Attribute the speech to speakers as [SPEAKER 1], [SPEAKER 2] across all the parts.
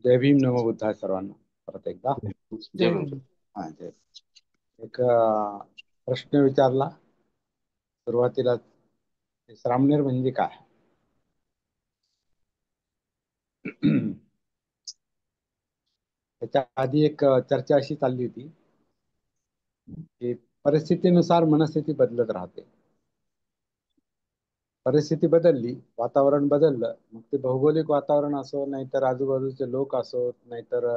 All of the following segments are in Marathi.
[SPEAKER 1] जय भीम नमो बुद्धाय सर्वांना परत एकदा.
[SPEAKER 2] जय गुरु.
[SPEAKER 1] हा जय. एक प्रश्न विचारला सुरुवातीला, श्रामणेर म्हणजे काय? त्याच्या आधी एक चर्चा अशी चालली होती की परिस्थितीनुसार मनस्थिती बदलत राहते. परिस्थिती बदलली, वातावरण बदललं, मग ते भौगोलिक वातावरण असो, नाहीतर आजूबाजूचे लोक असो, नाहीतर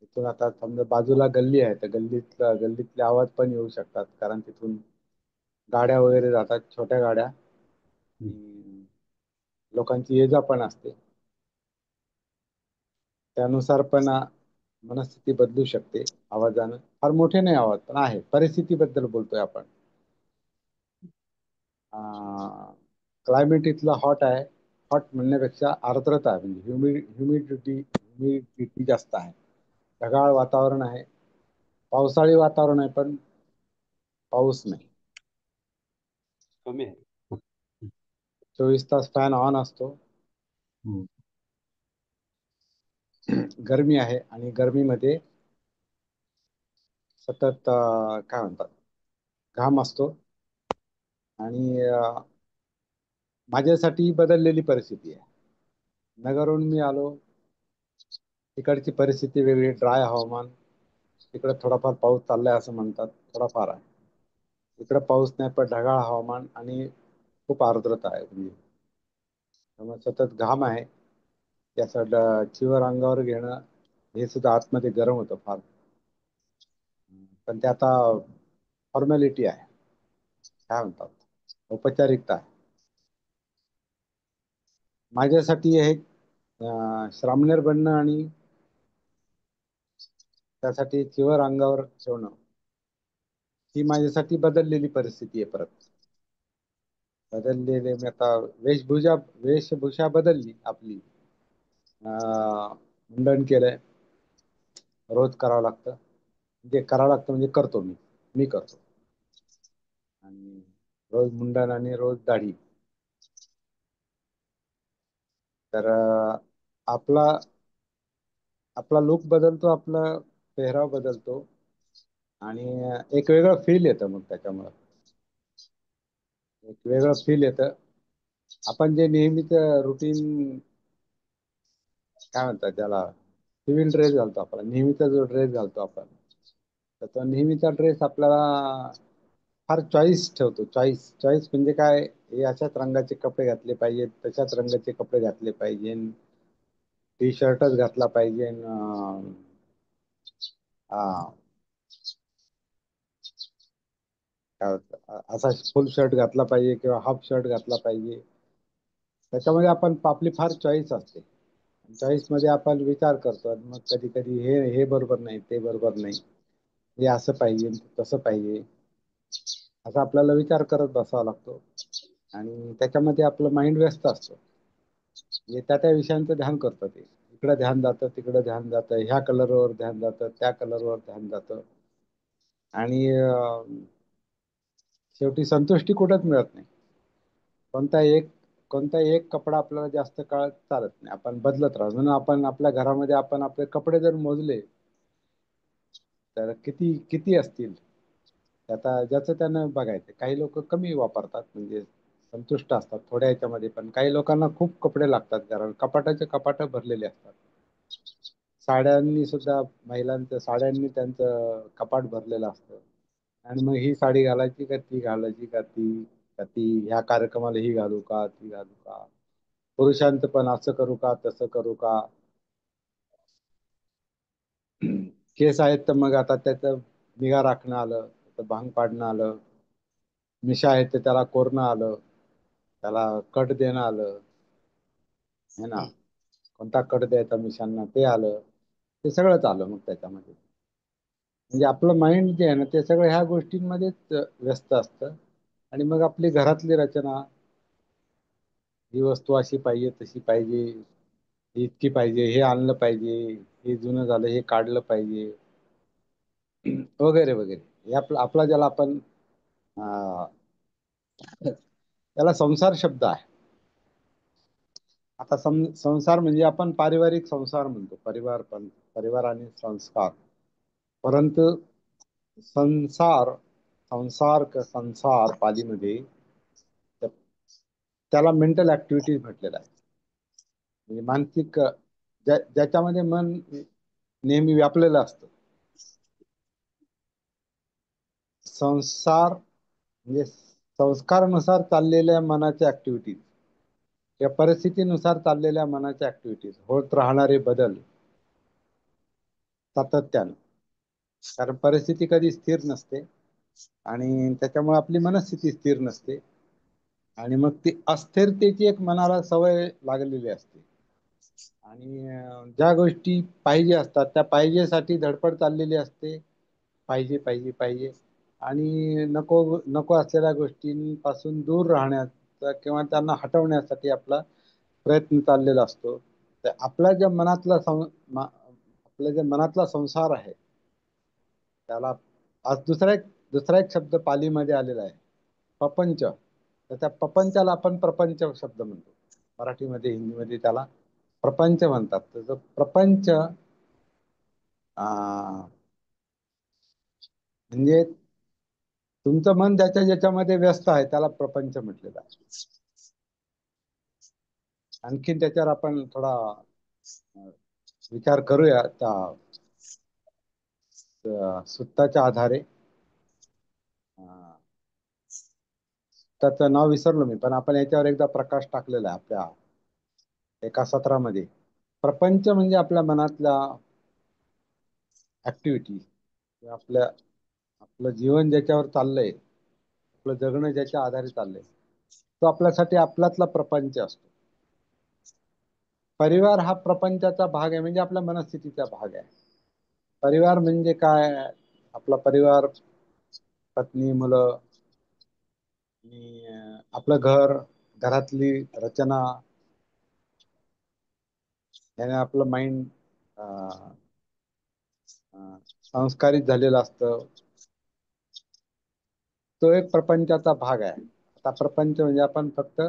[SPEAKER 1] तिथून आता समजा बाजूला गल्ली आहे तर गल्लीतले आवाज पण येऊ शकतात, कारण तिथून गाड्या वगैरे जातात, छोट्या गाड्या, आणि लोकांची ये जा पण असते. त्यानुसार पण मनस्थिती बदलू शकते आवाजानं. फार मोठे नाही आवाज, पण आहे. परिस्थितीबद्दल बोलतोय आपण. क्लायमेट इथलं हॉट आहे. हॉट म्हणण्यापेक्षा आर्द्रता आहे, म्हणजे ह्युमिडिटी जास्त आहे. ढगाळ वातावरण आहे. पावसाळी वातावरण आहे, पण पाऊस नाही.
[SPEAKER 2] कमी आहे.
[SPEAKER 1] 24 तास फॅन ऑन असतो.
[SPEAKER 2] हम्म.
[SPEAKER 1] गरमी आहे, आणि गरमीमध्ये सतत काय म्हणतात, घाम असतो. आणि माझ्यासाठी बदललेली परिस्थिती आहे. नगरहून मी आलो, तिकडची परिस्थिती वेगळी, ड्राय हवामान. तिकडे थोडाफार पाऊस चाललाय असं म्हणतात, थोडाफार आहे. इकडे पाऊस नाही, पण ढगाळ हवामान आणि खूप आर्द्रता आहे. म्हणजे त्यामुळे सतत घाम आहे. त्याचं चिवर अंगावर घेणं, हे सुद्धा आतमध्ये गरम होतं फार. पण ते आता फॉर्मॅलिटी आहे, काय म्हणतात, औपचारिकता आहे. माझ्यासाठी हे श्रामणेर बनणं आणि त्यासाठी चिवर अंगावर ठेवणं, ही माझ्यासाठी बदललेली परिस्थिती आहे. परत बदललेले मी आता वेशभूषा बदलली आपली. मुंडन केलंय, रोज करावं लागतं. म्हणजे करावं लागतं म्हणजे करतो मी मी करतो. आणि रोज मुंडन आणि रोज दाढी. तर आपला आपला लुक बदलतो, आपला पेहराव बदलतो, आणि एक वेगळं फील येतं मग त्याच्यामुळं. एक वेगळं फील येतं. आपण जे नेहमीच रुटीन, काय म्हणतात त्याला, सिव्हिल ड्रेस घालतो, आपला नेहमीचा जो ड्रेस घालतो आपण, तर तो नेहमीचा ड्रेस आपल्याला फार चॉईस ठेवतो. चॉईस चॉईस म्हणजे काय, हे अशाच रंगाचे कपडे घातले पाहिजेत, तशाच रंगाचे कपडे घातले पाहिजे, टी शर्टच घातला पाहिजे, हा, काय होतं, असा फुल शर्ट घातला पाहिजे किंवा हाफ शर्ट घातला पाहिजे. त्याच्यामध्ये आपण आपली फार चॉईस असते. चॉईस मध्ये आपण विचार करतो, आणि मग कधी कधी हे हे बरोबर नाही, ते बरोबर नाही, हे असं पाहिजे, तसं पाहिजे, असा आपल्याला विचार करत बसावा लागतो. आणि त्याच्यामध्ये आपलं माइंड व्यस्त असतं. म्हणजे त्या विषयांचं ध्यान करतं ते. इकडं ध्यान जातं, तिकडं ध्यान जातं, ह्या कलरवर ध्यान जातं, त्या कलरवर ध्यान जातं. आणि शेवटी संतुष्टी कुठंच मिळत नाही. कोणता एक कोणता एक कपडा आपल्याला जास्त काळ चालत नाही, आपण बदलत राहतो. म्हणून आपण आपल्या घरामध्ये आपण आपले कपडे जर मोजले, तर किती किती असतील, आता ज्याचं त्यानं बघायचं. काही लोक कमी वापरतात, म्हणजे संतुष्ट असतात थोड्या याच्यामध्ये, पण काही लोकांना खूप कपडे लागतात, कारण कपाटाचे कपाट भरलेले असतात. साड्यांनी सुद्धा, महिलांच्या साड्यांनी त्यांचं कपाट भरलेलं असतं. आणि मग ही साडी घालायची का ती घालायची का ती ह्या कार्यक्रमाला ही घालू का ती घालू का. पुरुषांचं पण असं करू का तसं करू का. केस आहेत तर मग आता त्याचं निगा राखणं आलं, त्याचं भांग पाडणं आलं. मिशा आहेत तर त्याला कोरणं आलं, त्याला कट देणं आलं, है ना. कोणता कट द्यायचा मिशांना ते आलं. ते सगळंच आलं मग त्याच्यामध्ये. म्हणजे आपलं माइंड जे आहे ना, ते सगळं ह्या गोष्टींमध्येच व्यस्त असतं. आणि मग आपली घरातली रचना, ही वस्तू अशी पाहिजे, तशी पाहिजे, ही इतकी पाहिजे, हे आणलं पाहिजे, हे जुनं झालं, हे काढलं पाहिजे, वगैरे वगैरे. हे आपला ज्याला आपण अं, त्याला संसार शब्द आहे. आता संसार म्हणजे आपण पारिवारिक संसार म्हणतो, परिवार पण, परिवार आणि संस्कार. परंतु संसार, संसार पालीमध्ये त्या- त्याला मेंटल ऍक्टिव्हिटीज म्हटलेलं आहे. म्हणजे मानसिक, ज्याच्यामध्ये मन नेहमी व्यापलेलं असतं. संसार म्हणजे संस्कारानुसार चाललेल्या मनाच्या ऍक्टिव्हिटीज, या परिस्थितीनुसार चाललेल्या मनाच्या ऍक्टिव्हिटीज, होत राहणारे बदल सातत्यानं. कारण परिस्थिती कधी स्थिर नसते आणि त्याच्यामुळे आपली मनस्थिती स्थिर नसते. आणि मग ती अस्थिरतेची एक मनाला सवय लागलेली असते. आणि ज्या गोष्टी पाहिजे असतात त्या पाहिजेसाठी धडपड चाललेली असते. पाहिजे पाहिजे पाहिजे. आणि नको नको असलेल्या गोष्टींपासून दूर राहण्याचा किंवा त्यांना हटवण्यासाठी आपला प्रयत्न चाललेला असतो. तर आपल्या ज्या मनातला संसार आहे त्याला आज दुसरा एक शब्द पालीमध्ये आलेला आहे, प्रपंच. तर त्या प्रपंचाला आपण प्रपंच शब्द म्हणतो. मराठीमध्ये, हिंदीमध्ये त्याला प्रपंच म्हणतात. तर जो प्रपंच म्हणजे तुमचं मन ज्याच्या ज्याच्यामध्ये व्यस्त आहे त्याला प्रपंच म्हटलेलं आहे. आणखीन त्याच्यावर आपण थोडा अं, विचार करूया त्या सुत्ताच्या आधारे. अं, त्याचं नाव विसरलो मी, पण आपण याच्यावर एकदा प्रकाश टाकलेला आहे आपल्या एका सत्रामध्ये. प्रपंच म्हणजे आपल्या मनातल्या ऍक्टिव्हिटी, आपल्या आपलं जीवन ज्याच्यावर चाललंय, आपलं जगणं ज्याच्या आधारे चाललंय, तो आपल्यासाठी आपल्यातला प्रपंच असतो. परिवार हा प्रपंचाचा भाग आहे, म्हणजे आपल्या मनस्थितीचा भाग आहे. परिवार म्हणजे काय? आपला परिवार, पत्नी, मुलं आणि आपलं घर, घरातली रचना, याने आपलं माइंड संस्कारित झालेलं असतं. तो एक प्रपंचाचा भाग आहे. आता प्रपंच म्हणजे आपण फक्त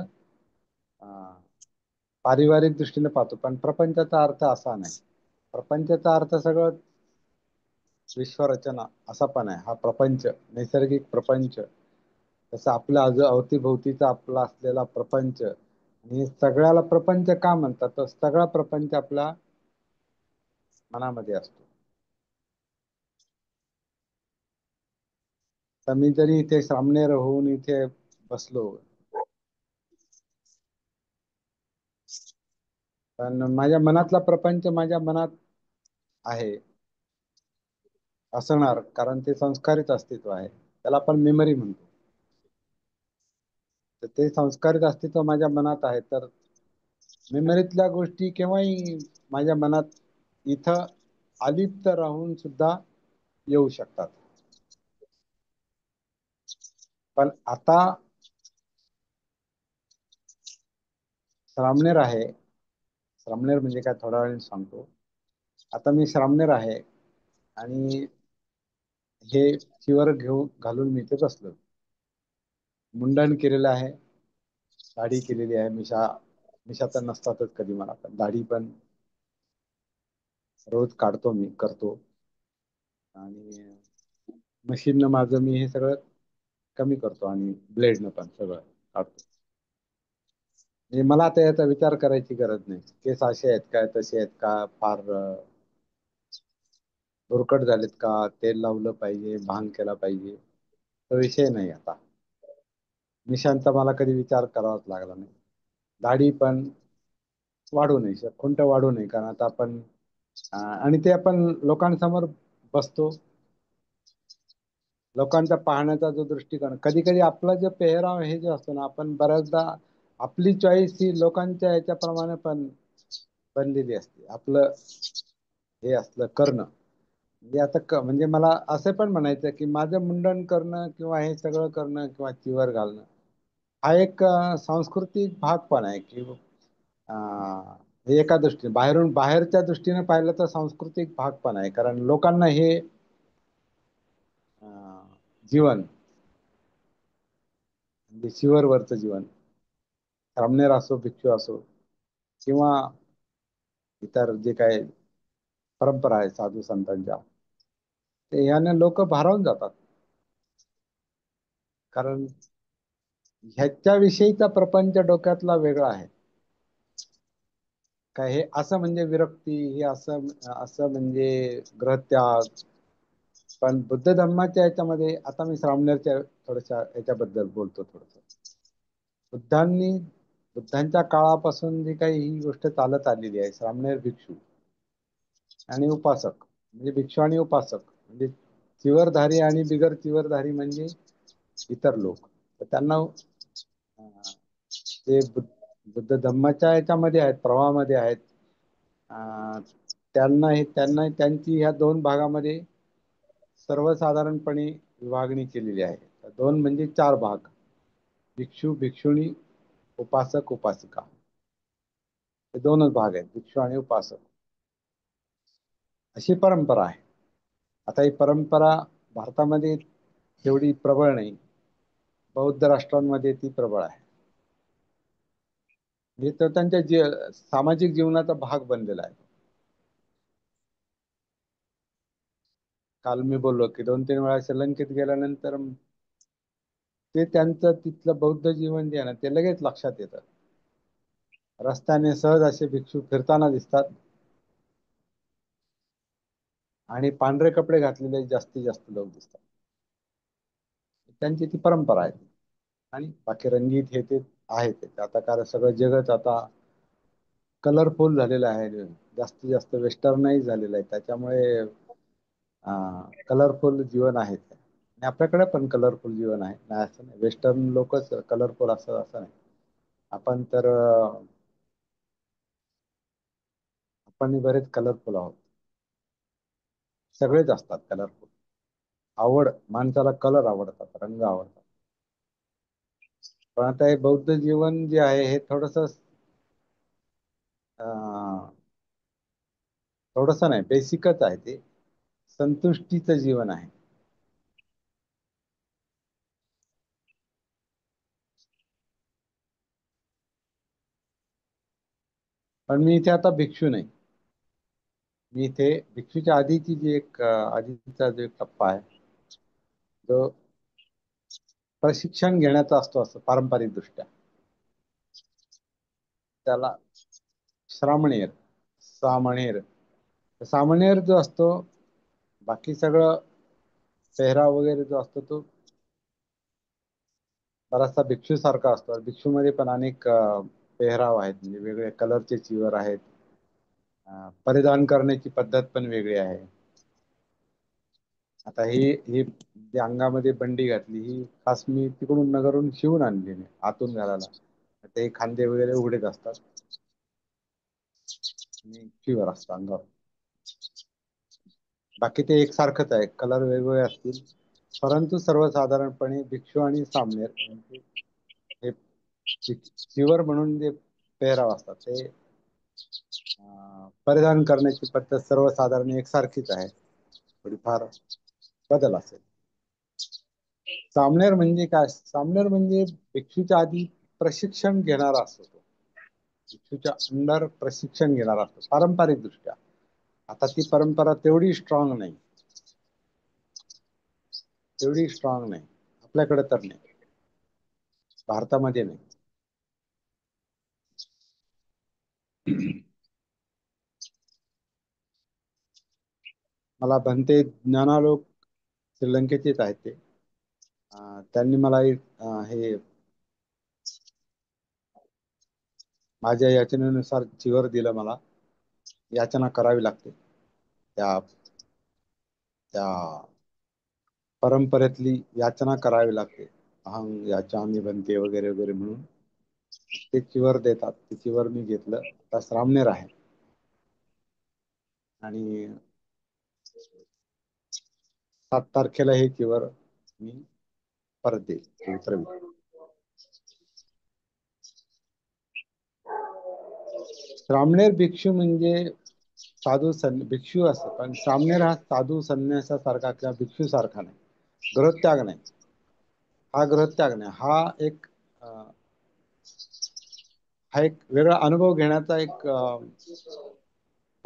[SPEAKER 1] पारिवारिक दृष्टीने पाहतो, पण प्रपंचाचा अर्थ असा नाही. प्रपंचाचा अर्थ सगळं विश्वरचना असा पण आहे. हा प्रपंच, नैसर्गिक प्रपंच, तसं आपल्या अवतीभोवतीचा आपला असलेला प्रपंच. आणि सगळ्याला प्रपंच का म्हणतात? तर सगळा प्रपंच आपल्या मनामध्ये असतो. तर मी जरी इथे सामनेर होऊन इथे बसलो, पण माझ्या मनातला प्रपंच माझ्या मनात आहे, असणार, कारण ते संस्कारित अस्तित्व आहे. त्याला आपण मेमरी म्हणतो. तर ते संस्कारित अस्तित्व माझ्या मनात आहे. तर मेमरीतल्या गोष्टी केव्हाही माझ्या मनात इथं अलिप्त राहून सुद्धा येऊ शकतात. पण आता श्रामनेर आहे. श्रामनेर म्हणजे काय थोड्या वेळाने सांगतो. आता मी श्रामनेर आहे आणि हे चिवर घेऊन घालून मी इथे बसलो. मुंडन केलेलं आहे, दाढी केलेली आहे, मिशा मिशा तर नसतातच कधी मला, पण दाढी पण रोज काढतो, मी करतो. आणि मशीननं माझं मी हे सगळं कमी करतो आणि ब्लेडनं पण सगळं काढतो. म्हणजे मला आता याचा विचार करायची गरज नाही. केस असे आहेत काय, तसे आहेत का, फार भुरकट झालेत का, तेल लावलं पाहिजे, भांग केला पाहिजे, तो विषय नाही आता. मिशांचा मला कधी विचार करावाच लागला नाही. दाढी पण वाढू नाही, खुंट वाढू नये, कारण आता आपण आणि ते आपण लोकांसमोर बसतो. लोकांचा पाहण्याचा जो दृष्टिकोन, कधी कधी आपला जो पेहराव हे जो असतो ना, आपण बऱ्याचदा आपली चॉईस ही लोकांच्या याच्याप्रमाणे पण बनलेली असते. आपलं हे असलं करणं म्हणजे आता म्हणजे मला असं पण म्हणायचं की माझं मुंडन करणं किंवा हे सगळं करणं किंवा चिवर घालणं हा एक सांस्कृतिक भाग पण आहे. की हे एका दृष्टीने बाहेरच्या दृष्टीने पाहिलं तर सांस्कृतिक भाग पण आहे. कारण लोकांना हे जीवन म्हणजे शिवरवरचं जीवन, सामनेर असो भिक्षू असो, किंवा इतर जे काही परंपरा आहे साधू संतांच्या, ते याने लोक भारावून जातात. कारण ह्याच्याविषयीचा प्रपंच डोक्यातला वेगळा आहे. काय हे असं म्हणजे विरक्ती, हे असं असं म्हणजे ग्रहत्याग. पण बुद्ध धर्माच्या याच्यामध्ये, आता मी श्रामणेरच्या थोड्याशा याच्याबद्दल बोलतो थोडस. बुद्धांनी बुद्धांच्या काळापासून जी काही ही गोष्ट चालत आलेली आहे, श्रामणेर भिक्षू आणि उपासक, म्हणजे भिक्षू आणि उपासक म्हणजे चिवरधारी आणि बिगर चिवरधारी म्हणजे इतर लोक. तर त्यांना ते बुद्ध धम्माच्या याच्यामध्ये आहेत, प्रवाहामध्ये आहेत. अं, त्यांना त्यांची ह्या दोन भागामध्ये सर्वसाधारणपणे विभागणी केलेली आहे. दोन म्हणजे चार भाग: भिक्षू, भिक्षुणी, उपासक, उपासिका. हे दोनच भाग आहेत, भिक्षू आणि उपासक. अशी परंपरा आहे. आता ही परंपरा भारतामध्ये तेवढी प्रबळ नाही, बौद्ध राष्ट्रांमध्ये ती प्रबळ आहे. म्हणजे तो त्यांच्या सामाजिक जीवनाचा भाग बनलेला आहे. काल मी बोललो की 2-3 वेळा श्रीलंकेत गेल्यानंतर ते त्यांचं तिथलं बौद्ध जीवन जे आहे ना, ते लगेच लक्षात येतं. रस्त्याने सहज असे भिक्षू फिरताना दिसतात आणि पांढरे कपडे घातलेले जास्तीत जास्त लोक दिसतात. त्यांची ती परंपरा आहे. आणि बाकी रंगीत हे ते आहे ते आता, कारण सगळं जगच आता कलरफुल झालेलं आहे, जास्तीत जास्त वेस्टर्नाइज झालेलं आहे. त्याच्यामुळे कलरफुल जीवन आहे ते. आणि आपल्याकडे पण कलरफुल जीवन आहे, नाही असं नाही. वेस्टर्न लोकच कलरफुल असं असं नाही. आपण तर आपण बरेच कलरफुल आहोत. सगळेच असतात कलरफुल. आवड, माणसाला कलर आवडतात, रंग आवडतात. पण आता हे बौद्ध जीवन जे आहे हे थोडस थोडस नाही, बेसिकच आहे ते. संतुष्टीचं जीवन आहे. पण मी इथे आता भिक्षू नाही. मी इथे भिक्षूच्या आधीची जी एक आधीचा जो एक टप्पा आहे, जो प्रशिक्षण घेण्याचा असतो, असं पारंपरिक दृष्ट्या त्याला श्रामणेर, सामणेर. सामणेर जो असतो, बाकी सगळं पेहराव वगैरे जो असतो तो बराचसा भिक्षू सारखा असतो. भिक्षू मध्ये पण अनेक पेहराव आहेत, म्हणजे वेगवेगळ्या कलरचे चिवर आहेत. परिधान करण्याची पद्धत पण वेगळी आहे. आता ही जी अंगामध्ये बंडी घातली, ही खास मी तिकडून नगरून शिवून आणली नाही, आतून घालायला. ते खांदे वगैरे उघडेच असतात आणि प्युअर असतं अंगावर. बाकी ते एकसारखंच आहे, कलर वेगवेगळे असतील. परंतु सर्वसाधारणपणे भिक्षू आणि सामणेर यांचे हे चिवर म्हणून जे पेहराव असतात, ते परिधान करण्याची पद्धत सर्वसाधारण एकसारखीच आहे. थोडीफार बदल असेल. सामनेर म्हणजे काय? सामनेर म्हणजे भिक्षूच्या आधी प्रशिक्षण घेणारा असतो तो. भिक्षूच्या अंडर प्रशिक्षण घेणारा असतो पारंपरिक दृष्ट्या. आता ती परंपरा तेवढी स्ट्रॉंग नाही, तेवढी स्ट्रॉंग नाही आपल्याकडे तर नाही, भारतामध्ये नाही. मला भंते ज्ञानालोक श्रीलंकेचेच आहेत ते. त्यांनी मला हे माझ्या याचनेनुसार चिवर दिलं. मला याचना करावी लागते त्या त्या परंपरेतली याचना करावी लागते. अहं याचामी बनते वगैरे वगैरे म्हणून ते चिवर देतात. ते चिवर मी घेतलं. आता श्रामणेर आहे आणि 7 तारखेला हे चिवर मी परत देईल, उतरवेल. श्रामणेर भिक्षू म्हणजे भिक्षू असं, पण श्रामणेर हा साधू संन्यासासारखा किंवा भिक्षू सारखा नाही, गृहत्याग नाही. हा गृहत्याग नाही, हा एक हा एक वेगळा अनुभव घेण्याचा एक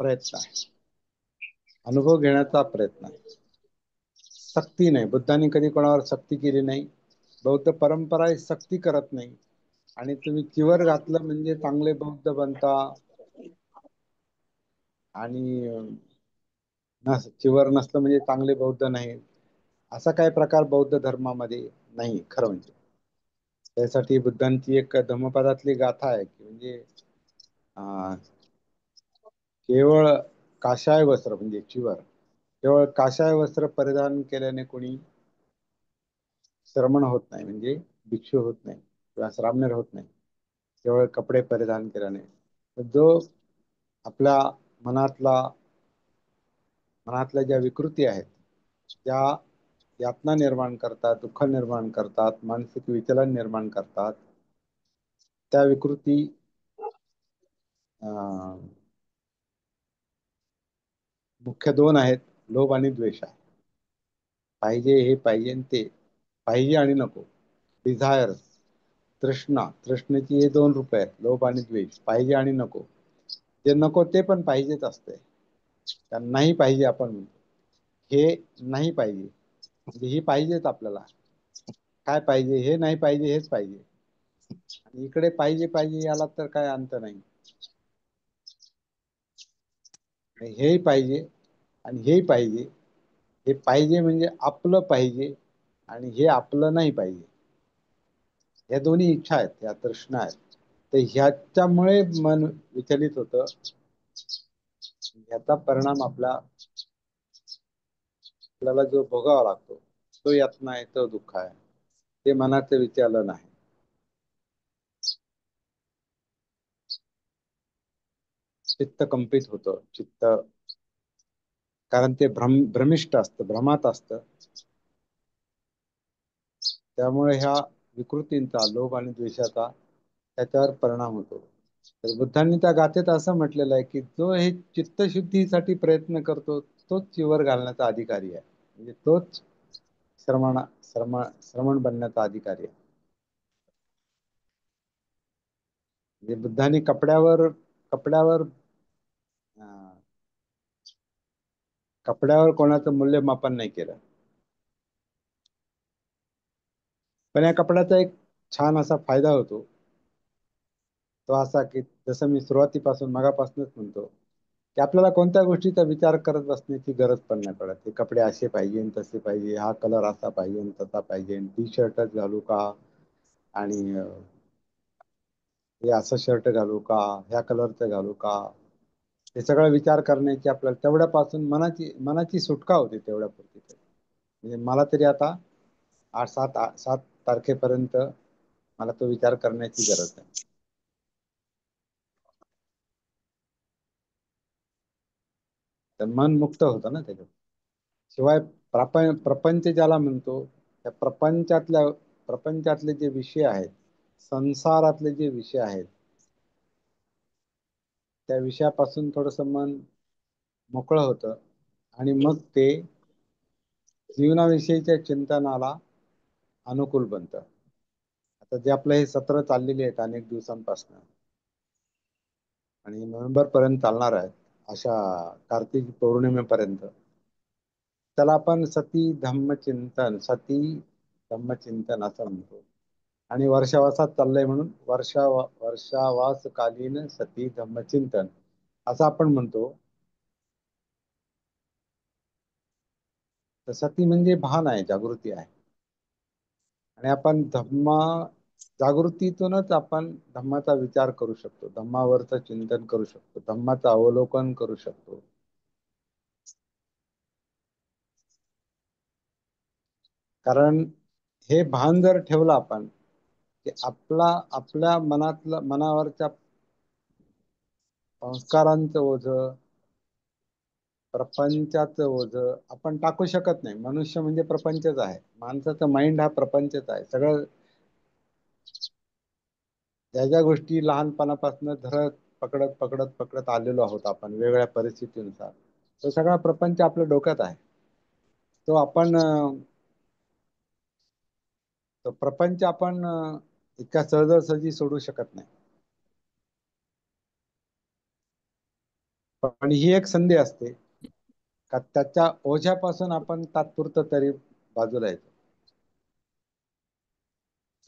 [SPEAKER 1] प्रयत्न आहे. अनुभव घेण्याचा प्रयत्न आहे. सक्ती नाही. बुद्धांनी कधी कोणावर सक्ती केली नाही. बौद्ध परंपरा ही सक्ती करत नाही. आणि तुम्ही चिवर घातलं म्हणजे चांगले बौद्ध बनता, आणि चिवर नसलं म्हणजे चांगले बौद्ध नाही, असा काही प्रकार बौद्ध धर्मामध्ये नाही खरं म्हणजे. त्यासाठी बुद्धांची एक धम्मपदातली गाथा आहे की म्हणजे अं, केवळ काशाय वस्त्र म्हणजे चिवर, केवळ काशाय वस्त्र परिधान केल्याने कोणी श्रमण होत नाही, म्हणजे भिक्षू होत नाही किंवा श्रामणेर होत नाही केवळ कपडे परिधान केल्याने. तर जो आपल्या मनातला मनातल्या ज्या विकृती आहेत, ज्या यातना निर्माण करतात, दुःख निर्माण करतात, मानसिक विचलन निर्माण करतात, त्या विकृती अं, मुख्य दोन आहेत: लोभ आणि द्वेष आहे. पाहिजे हे पाहिजे आणि ते पाहिजे आणि नको, डिझायर, तृष्णा. तृष्णेची हे दोन रूप आहेत: लोभ आणि द्वेष. पाहिजे आणि नको. जे नको ते पण पाहिजेच असते. त्यांना नाही पाहिजे आपण म्हणतो. हे नाही पाहिजे म्हणजे ही पाहिजेच आपल्याला. काय पाहिजे? हे नाही पाहिजे, हेच पाहिजे. आणि इकडे पाहिजे पाहिजे याला तर काय अंत नाही. हेही पाहिजे आणि हेही पाहिजे. हे पाहिजे म्हणजे आपलं पाहिजे, आणि हे आपलं नाही पाहिजे. या दोन्ही इच्छा आहेत, या तृष्णा आहेत. तर ह्याच्यामुळे मन विचलित होतं. ह्याचा परिणाम आपल्याला जो भोगावा लागतो, तो यातना आहे, तो दुःख आहे. ते मनाचं विचलन आहे. चित्त कंपित होतं. चित्त, कारण ते भ्रमिष्ट असतं, भ्रमात असतं. त्यामुळे ह्या विकृतींचा, लोभ आणि द्वेषाचा त्याच्यावर परिणाम होतो. तर बुद्धांनी त्या गाथेत असं म्हटलेलं आहे की जो हे चित्तशुद्धीसाठी प्रयत्न करतो तोच चिवर घालण्याचा अधिकारी आहे, म्हणजे तोच श्रमण श्रमण बनण्याचा अधिकारी आहे. म्हणजे बुद्धांनी कपड्यावर अं, कपड्यावर कोणाचं मूल्यमापन नाही केलं. पण या कपड्याचा एक छान असा फायदा होतो. तो असा की जसं मी सुरुवातीपासून मगापासूनच म्हणतो की आपल्याला कोणत्या गोष्टीचा विचार करत बसण्याची गरज पण नाही पडत. हे कपडे असे पाहिजे आणि तसे पाहिजे, हा कलर असा पाहिजे आणि तसा पाहिजे, टी शर्टच घालू का, आणि हे असं शर्ट घालू का, ह्या कलरचं घालू का, हे सगळं विचार करण्याची आपल्याला तेवढ्यापासून मनाची सुटका होते तेवढ्यापुरती तरी. म्हणजे मला तरी आता 7 तारखेपर्यंत मला तो विचार करण्याची गरज आहे. तर मन मुक्त होतं ना त्याच्यात. शिवाय प्रपंच ज्याला म्हणतो, त्या प्रपंचातले जे विषय आहेत, संसारातले जे विषय आहेत, त्या विषयापासून थोडस मन मोकळं होतं. आणि मग ते जीवनाविषयीच्या चिंतनाला अनुकूल बनतं. आता जे आपलं हे सत्र चाललेले आहेत अनेक दिवसांपासून आणि नोव्हेंबर पर्यंत चालणार आहेत, अशा कार्तिक पौर्णिमेपर्यंत, त्याला आपण सती धम्मचिंतन असं म्हणतो. आणि वर्षावासात चाललंय म्हणून वर्षावासकालीन सती धम्मचिंतन असं आपण म्हणतो. तर सती म्हणजे भान आहे, जागृती आहे. आणि आपण जागृतीतूनच आपण धम्माचा विचार करू शकतो, धम्मावरचं चिंतन करू शकतो, धम्माचं अवलोकन करू शकतो. कारण हे भान जर ठेवलं आपण की आपल्या मनावरच्या संस्कारांचं ओझं, प्रपंचाचं ओझं आपण टाकू शकत नाही. मनुष्य म्हणजे प्रपंचच आहे. माणसाचं माइंड हा प्रपंचच आहे. सगळं ज्या ज्या गोष्टी लहानपणापासून धरत पकडत पकडत पकडत आलेलो आहोत आपण वेगवेगळ्या परिस्थितीनुसार, तो सगळा प्रपंच आपल्या डोक्यात आहे. तो आपण तो प्रपंच आपण इतक्या सहजासहजी सोडू शकत नाही. पण ही एक संधी असते का त्याच्या ओझ्यापासून आपण तात्पुरतं तरी बाजूला येतो,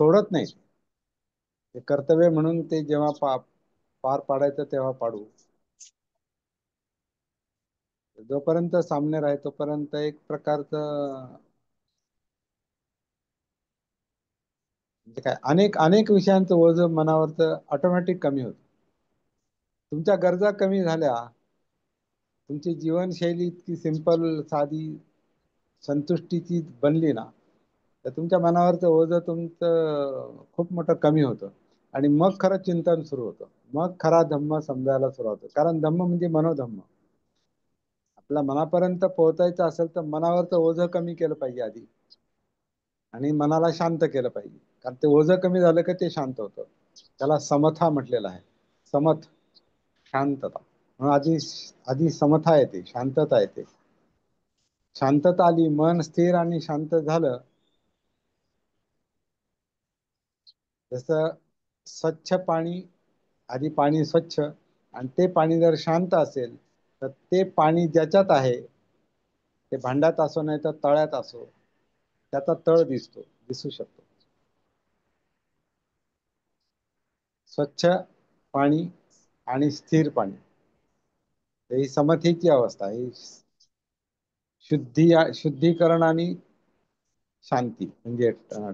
[SPEAKER 1] सोडत नाही. ते कर्तव्य म्हणून ते जेव्हा पार पाडायचं तेव्हा पाडू. जोपर्यंत सामने आहे तोपर्यंत एक प्रकारचं म्हणजे काय, अनेक अनेक विषयांचं ओझं मनावरचं ऑटोमॅटिक कमी होतं. तुमच्या गरजा कमी झाल्या, तुमची जीवनशैली इतकी सिंपल, साधी, संतुष्टीची बनली ना, तर तुमच्या मनावरचं ओझं तुमचं खूप मोठं कमी होतं. आणि मग खरं चिंतन सुरू होतं. मग खरा धम्म समजायला सुरुवात होतं. कारण धम्म म्हणजे मनोधम्म. आपल्या मनापर्यंत पोहोचायचं असेल तर मनावरचं ओझं कमी केलं पाहिजे आधी, आणि मनाला शांत केलं पाहिजे. कारण ते ओझं कमी झालं की ते शांत होतं. त्याला समथा म्हटलेलं आहे. समथ, शांतता. म्हणून आधी आधी समथा येते, शांतता येते. शांतता आली, मन स्थिर आणि शांत झालं, जसं स्वच्छ पाणी, आधी पाणी स्वच्छ, आणि ते पाणी जर शांत असेल तर ते पाणी ज्याच्यात आहे, ते भांड्यात असो नाही तर तळ्यात असो, त्याचा तळ दिसू शकतो. स्वच्छ पाणी आणि स्थिर पाणी, ही समतेची अवस्था, ही शुद्धीकरण आणि शांती म्हणजे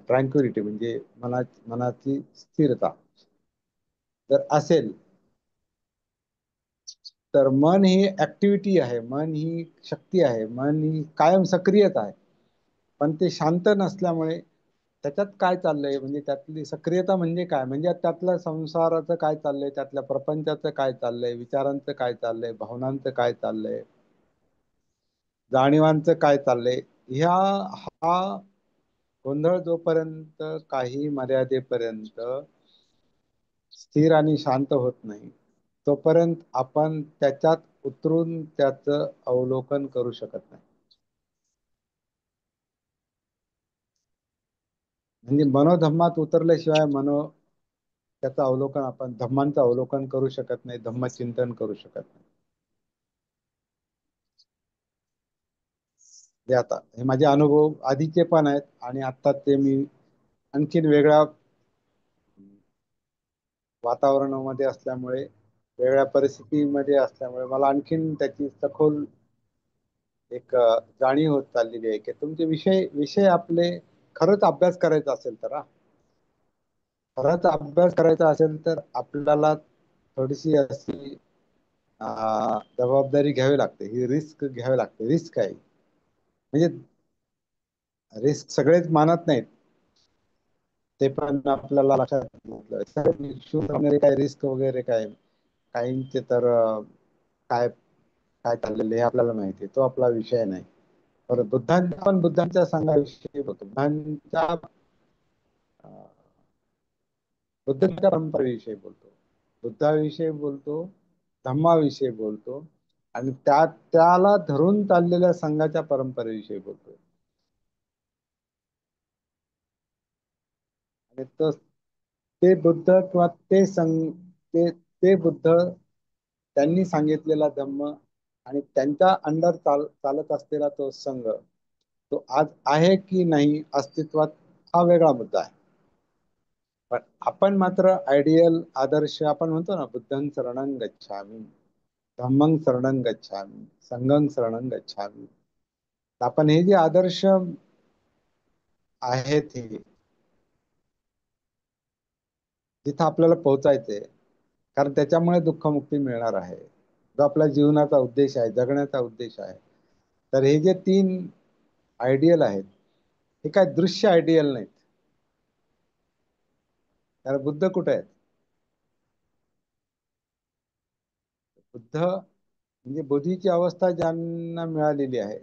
[SPEAKER 1] ट्रँक्युलिटी म्हणजे मनाची स्थिरता जर असेल, तर मन ही ऍक्टिव्हिटी आहे, मन ही शक्ती आहे, मन ही कायम सक्रियत आहे. पण ते शांत नसल्यामुळे त्याच्यात काय चाललंय, म्हणजे त्यातली सक्रियता म्हणजे काय, म्हणजे त्यातलं संसाराचं काय चाललंय, त्यातल्या प्रपंचाचं काय चाललंय, विचारांचं काय चाललंय, भावनांचं काय चाललंय, जाणीवांचं काय चाललंय, हा गोंधळ जोपर्यंत काही मर्यादेपर्यंत स्थिर आणि शांत होत नाही, तोपर्यंत आपण त्याच्यात उतरून त्याचं अवलोकन करू शकत नाही. म्हणजे मनोधम्मात उतरल्याशिवाय त्याचं अवलोकन, आपण धम्मांचं अवलोकन करू शकत नाही, धम्मचिंतन करू शकत नाही. हे आता हे माझे अनुभव आधीचे पण आहेत, आणि आता ते मी आणखीन वेगळ्या वातावरणामध्ये असल्यामुळे, वेगळ्या परिस्थितीमध्ये असल्यामुळे मला आणखीन त्याची सखोल एक जाणीव होत चाललेली आहे की तुमचे विषय विषय आपले खरंच अभ्यास करायचा असेल तर खरंच अभ्यास करायचा असेल तर आपल्याला थोडीशी अशी जबाबदारी घ्यावी लागते, ही रिस्क घ्यावी लागते. रिस्क आहे म्हणजे रिस्क सगळेच मानत नाहीत, ते पण आपल्याला लक्षात घेतलं. काय रिस्क वगैरे काय, काहींचे तर काय काय चाललेलं हे आपल्याला माहिती आहे, तो आपला विषय नाही. तर बुद्धांच्या संघाविषयी होतो, बुद्धांच्या परंपरेविषयी बोलतो, बुद्धाविषयी बोलतो, धम्माविषयी बोलतो, आणि त्याला धरून चाललेल्या संघाच्या परंपरेविषयी बोलतो. आणि ते बुद्ध किंवा ते संघ, ते बुद्ध, त्यांनी सांगितलेला धम्म आणि त्यांच्या अंडर चालत असलेला तो संघ, तो आज आहे की नाही अस्तित्वात, हा वेगळा मुद्दा आहे. पण आपण मात्र आयडियल आदर्श, आपण म्हणतो ना, बुद्धं शरणं गच्छामि, धम्मं शरणं गच्छामि, संघं शरणं गच्छामि. आपण हे जे आदर्श आहेत, हे जिथं आपल्याला पोहोचायचंय, कारण त्याच्यामुळे दुःखमुक्ती मिळणार आहे, जो आपल्या जीवनाचा उद्देश आहे, जगण्याचा उद्देश आहे. तर हे जे तीन आयडियल आहेत, हे काय दृश्य आयडियल नाहीत. तर बुद्ध कुठे आहेत? बुद्ध म्हणजे बोधीची अवस्था ज्यांना मिळालेली आहे,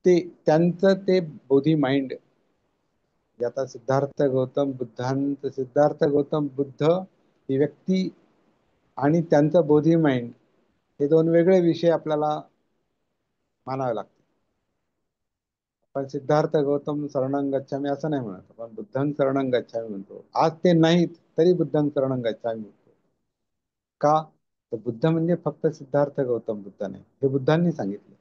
[SPEAKER 1] ते त्यांचं ते बोधी माइंड, आता सिद्धार्थ गौतम बुद्ध ही व्यक्ती आणि त्यांचं बोधी माइंड, हे दोन वेगळे विषय आपल्याला मानावे लागतात. पण सिद्धार्थ गौतम शरणं गच्छामि असं नाही म्हणत, आपण बुद्धं शरणं गच्छामि म्हणतो. आज ते नाहीत तरी बुद्धं शरणं गच्छामि म्हणतो. का? तर बुद्ध म्हणजे फक्त सिद्धार्थ गौतम बुद्ध नाही, हे बुद्धांनी सांगितलं.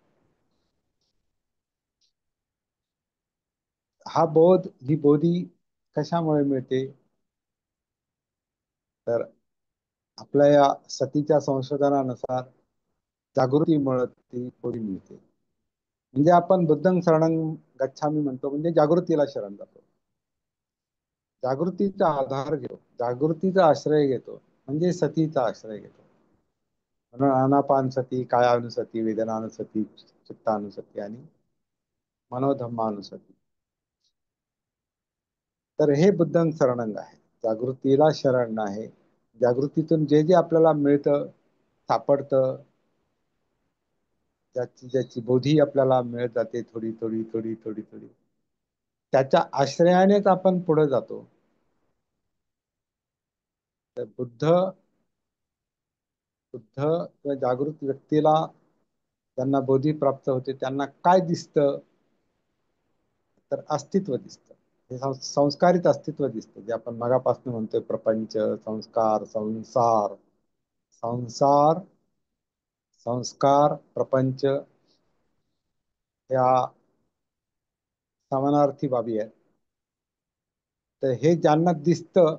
[SPEAKER 1] हा बोध, ही बोधी कशामुळे मिळते? तर आपल्या या सतीच्या संशोधनानुसार जागृतीमुळे ती बोधी मिळते. म्हणजे आपण बुद्धं शरणं गच्छामी म्हणतो, म्हणजे जागृतीला शरण जातो, जागृतीचा आधार घेतो, जागृतीचा आश्रय घेतो, म्हणजे सतीचा आश्रय घेतो. म्हणून आनापान सती, कायानुसती, वेदनानुसती, चित्तानुसती आणि मनोधम्मानुसती. तर हे बुद्धं शरणंग आहे, जागृतीला शरण आहे. जागृतीतून जे जे आपल्याला मिळतं, सापडतं, ज्याची ज्याची बोधी आपल्याला मिळत जाते, थोडी थोडी थोडी थोडी थोडी, त्याच्या आश्रयानेच आपण पुढे जातो. तर बुद्ध बुद्ध किंवा जागृत व्यक्तीला ज्यांना बोधी प्राप्त होते त्यांना काय दिसतं? तर अस्तित्व दिसतं. हे संस्कारित अस्तित्व दिसतं, जे आपण मगापासून म्हणतोय, प्रपंच, संस्कार, संसार. संसार, संस्कार, प्रपंच या समानार्थी बाबी आहेत. तर हे ज्यांना दिसतं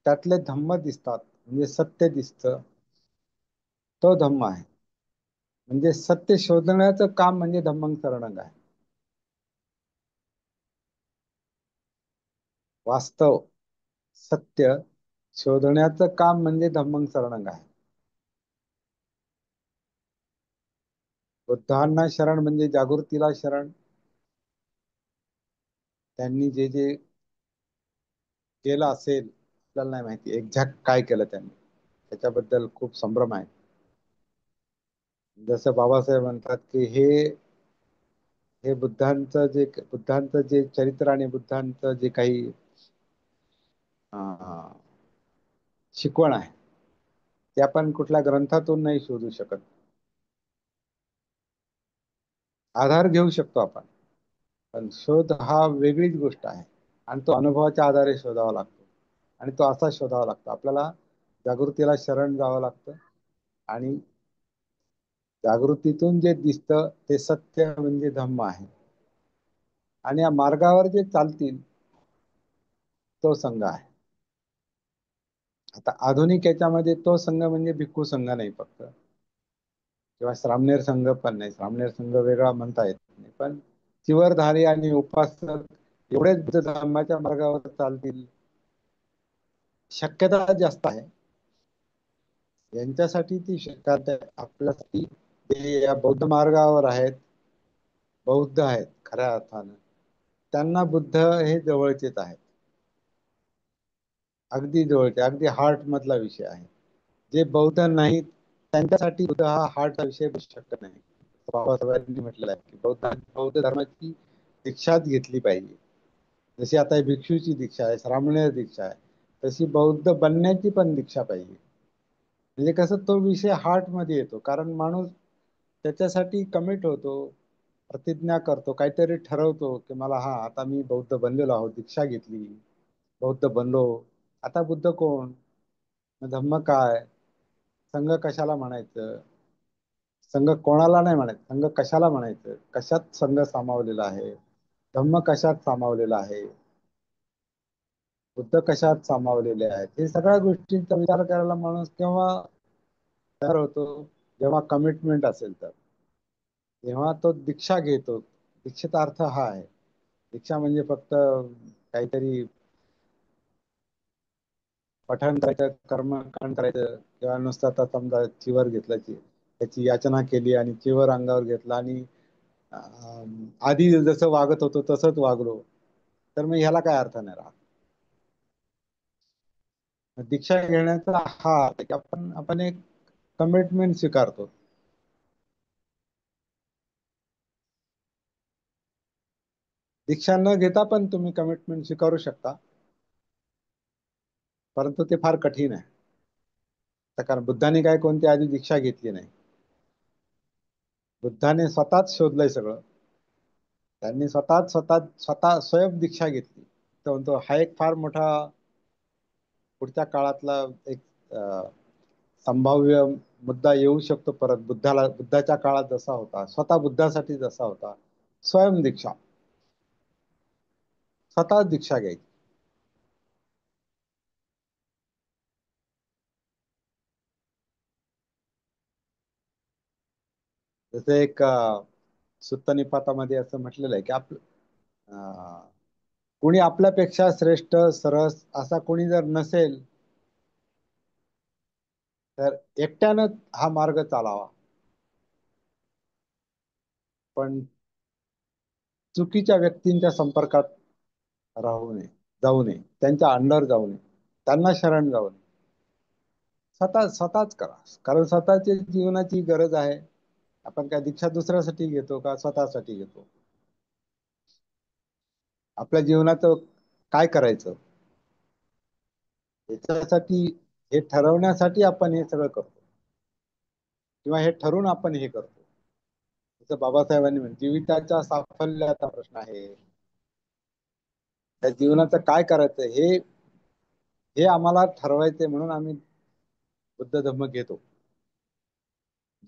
[SPEAKER 1] त्यातले धम्म दिसतात, म्हणजे सत्य दिसतं, तो धम्म आहे. म्हणजे सत्य शोधण्याचं काम म्हणजे धम्मं शरणंग आहे. वास्तव, सत्य शोधण्याचं काम म्हणजे धम्मं शरणंग आहे. बुद्धांना शरण म्हणजे जागृतीला शरण. त्यांनी जे जे केलं असेल आपल्याला नाही माहिती, एक्झॅक्ट काय केलं त्यांनी, त्याच्याबद्दल खूप संभ्रम आहे. जसं बाबासाहेब म्हणतात की हे हे बुद्धांचं जे चरित्र आणि बुद्धांचं जे काही अं, शिकवण आहे, ते आपण कुठल्या ग्रंथातून नाही शोधू शकत. आधार घेऊ शकतो आपण, पण शोध हा वेगळीच गोष्ट आहे. आणि तो अनुभवाच्या आधारे शोधावा लागतो. आणि तो असा शोधावा लागतो, आपल्याला जागृतीला शरण जावं लागतं. आणि जागृतीतून जे दिसतं ते सत्य म्हणजे धम्म आहे. आणि या मार्गावर जे चालतील तो संघ आहे. आता आधुनिक याच्यामध्ये तो संघ म्हणजे भिक्खू संघ नाही फक्त, किंवा श्रामणेर संघ पण नाही. श्रामणेर संघ वेगळा म्हणता येत नाही, पण चिवरधारी आणि उपासक एवढेच धर्माच्या मार्गावर चालतील शक्यता जास्त आहे. यांच्यासाठी ती शक्यता आपल्यासाठी जे या बौद्ध मार्गावर आहेत, बौद्ध आहेत खऱ्या अर्थानं, त्यांना बुद्ध हे जवळचेच आहेत. अगदी जवळचे, अगदी हार्ट मधला विषय आहे. जे बौद्ध नाहीत त्यांच्यासाठी बुद्ध हा हार्टचा विषय बसू शकत नाही. बाबासाहेबांनी म्हटलेलं आहे की बौद्ध धर्माची दीक्षाच घेतली पाहिजे. जशी आता भिक्षूची दीक्षा आहे, श्रामणेर दीक्षा आहे, तशी बौद्ध बनण्याची पण दीक्षा पाहिजे. म्हणजे कसं तो विषय हार्ट मध्ये येतो, कारण माणूस त्याच्यासाठी कमिट होतो, प्रतिज्ञा करतो, काहीतरी ठरवतो की मला हा आता मी बौद्ध बनलेलो आहोत, दीक्षा घेतली, बौद्ध बनलो. आता बुद्ध कोण, मग धम्म काय, संघ कशाला म्हणायचं, संघ कोणाला नाही म्हणायचं, संघ कशाला म्हणायचं, कशात संघ सामावलेला आहे, धम्म कशात सामावलेला आहे, बुद्ध कशात सामावलेले आहेत, हे सगळ्या गोष्टींचा विचार करायला माणूस केव्हा तयार होतो, जेव्हा कमिटमेंट असेल तर, तेव्हा तो दीक्षा घेतो. दीक्षेचा अर्थ हा आहे. दीक्षा म्हणजे फक्त काहीतरी पठण करायचं, कर्मकांड करायचं, किंवा नुसतं आता समजा चिवर घेतला, त्याची याचना केली आणि चिवर अंगावर घेतला आणि आधी जसं वागत होतो तसंच वागलो, तर मग ह्याला काय अर्थ नाही राहत. दीक्षा घेण्याचा हा अर्थ आहे की आपण आपण एक कमिटमेंट स्वीकारतो. दीक्षा न घेता पण तुम्ही कमिटमेंट स्वीकारू शकता, परंतु ते फार कठीण आहे. कारण बुद्धाने काय कोणती आधी दीक्षा घेतली नाही. बुद्धाने स्वतःच शोधलंय सगळं. त्यांनी स्वतः स्वयं दीक्षा घेतली. तो म्हणतो हा एक फार मोठा पुढच्या काळातला एक संभाव्य मुद्दा येऊ शकतो परत, बुद्धाच्या काळात जसा होता, स्वतः बुद्धासाठी जसा होता. स्वयंदीक्षा, स्वतः दीक्षा घ्यायची. जसं एक सुत्त निपातामध्ये असं म्हटलेलं आहे की कोणी आपल्यापेक्षा श्रेष्ठ सरस असा कोणी जर नसेल तर एकट्यानं हा मार्ग चालावा, पण चुकीच्या व्यक्तींच्या संपर्कात राहू नये, जाऊ नये, त्यांच्या अंडर जाऊ नये, त्यांना शरण जाऊ नये. स्वतःच करा, कारण स्वतःची जीवनाची गरज आहे. आपण काय दीक्षा दुसऱ्यासाठी घेतो का स्वतःसाठी घेतो? आपल्या जीवनाचं काय करायचं याच्यासाठी, हे ठरवण्यासाठी आपण हे सगळं करतो, किंवा हे ठरून आपण हे करतो. जसं बाबासाहेबांनी जीविताच्या साफल्याचा प्रश्न आहे, त्या जीवनाचं काय करायचं हे आम्हाला ठरवायचंय, म्हणून आम्ही बुद्ध धम्म घेतो.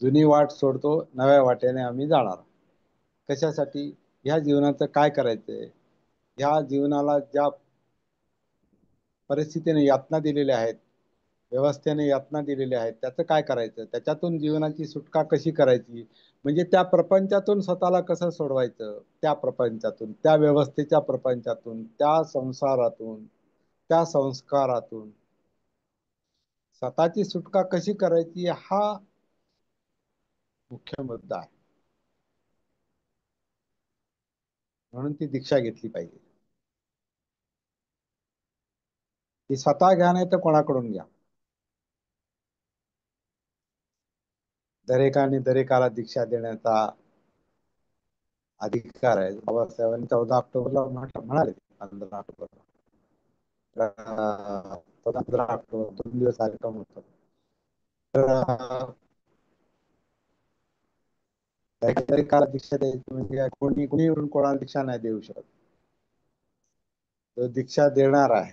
[SPEAKER 1] जुनी वाट सोडतो, नव्या वाटेने आम्ही जाणार. कशासाठी? ह्या जीवनाचं काय करायचंय, ह्या जीवनाला ज्या परिस्थितीने यातना दिलेल्या आहेत, व्यवस्थेने यातना दिलेल्या आहेत, त्याचं काय करायचं, त्याच्यातून जीवनाची सुटका कशी करायची, म्हणजे त्या प्रपंचातून स्वतःला कसं सोडवायचं, त्या प्रपंचातून, त्या व्यवस्थेच्या प्रपंचातून, त्या संसारातून, त्या संस्कारातून स्वतःची सुटका कशी करायची, हा मुख्य मुद्दा आहे. म्हणून ती दीक्षा घेतली पाहिजे. ती स्वतः घ्या, नाही तर कोणाकडून घ्या. दरेकाने दरेकाला दीक्षा देण्याचा अधिकार आहे. बाबासाहेबांनी 14 ऑक्टोबरला म्हणाले, 15 ऑक्टोबर, 15 ऑक्टोबर 2 दिवस कार्यक्रम होतो. तर दरेकाला दीक्षा द्यायची म्हणजे कोणी कोणी कोणाला दीक्षा नाही देऊ शकत. जो दीक्षा देणार आहे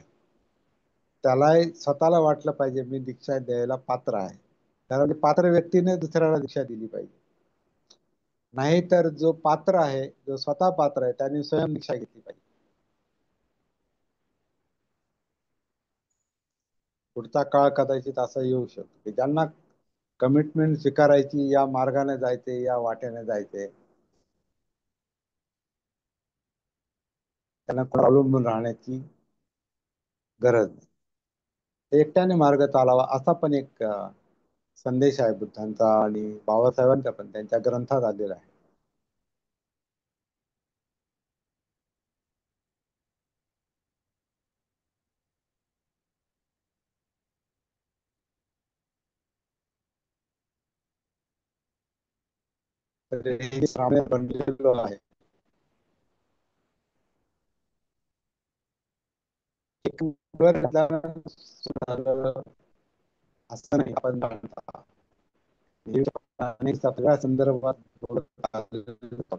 [SPEAKER 1] त्यालाही स्वतःला वाटलं पाहिजे मी दीक्षा द्यायला पात्र आहे, कारण पात्र व्यक्तीने दुसऱ्याला दीक्षा दिली पाहिजे. नाही तर जो पात्र आहे, जो स्वतः पात्र आहे, त्याने स्वयं दीक्षा घेतली पाहिजे. पुढचा काळ कदाचित असा येऊ शकतो की ज्यांना कमिटमेंट स्वीकारायची, या मार्गाने जायचे, या वाटेने जायचे, त्यांना कोण अवलंबून राहण्याची गरज नाही. एकट्याने मार्ग चालावा, असा पण एक संदेश आहे बुद्धांचा आणि बाबासाहेबांचा पण त्यांच्या ग्रंथात आलेला आहे. तर हे साम्य बनलेलं आहे. एक वर घातल्यानं असं नाही, आपण जाणता अनेक सगळ्या संदर्भात बोलत आलेलो.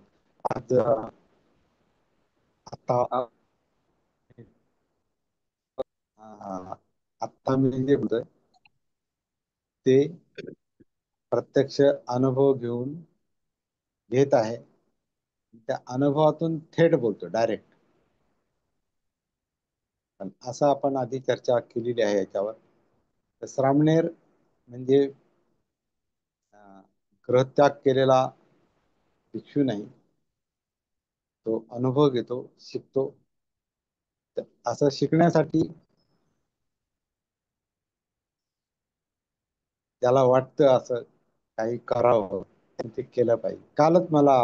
[SPEAKER 1] आज आता आता मी जे बोलतोय ते प्रत्यक्ष अनुभव घेत आहे. त्या अनुभवातून थेट बोलतो, डायरेक्ट. पण असं आपण आधी चर्चा केलेली आहे याच्यावर. तर श्रामणेर म्हणजे गृहत्याग केलेला भिक्षू नाही, तो अनुभव घेतो, शिकतो. तर असं शिकण्यासाठी त्याला वाटतं असं काही करावं, ते केलं पाहिजे. कालच मला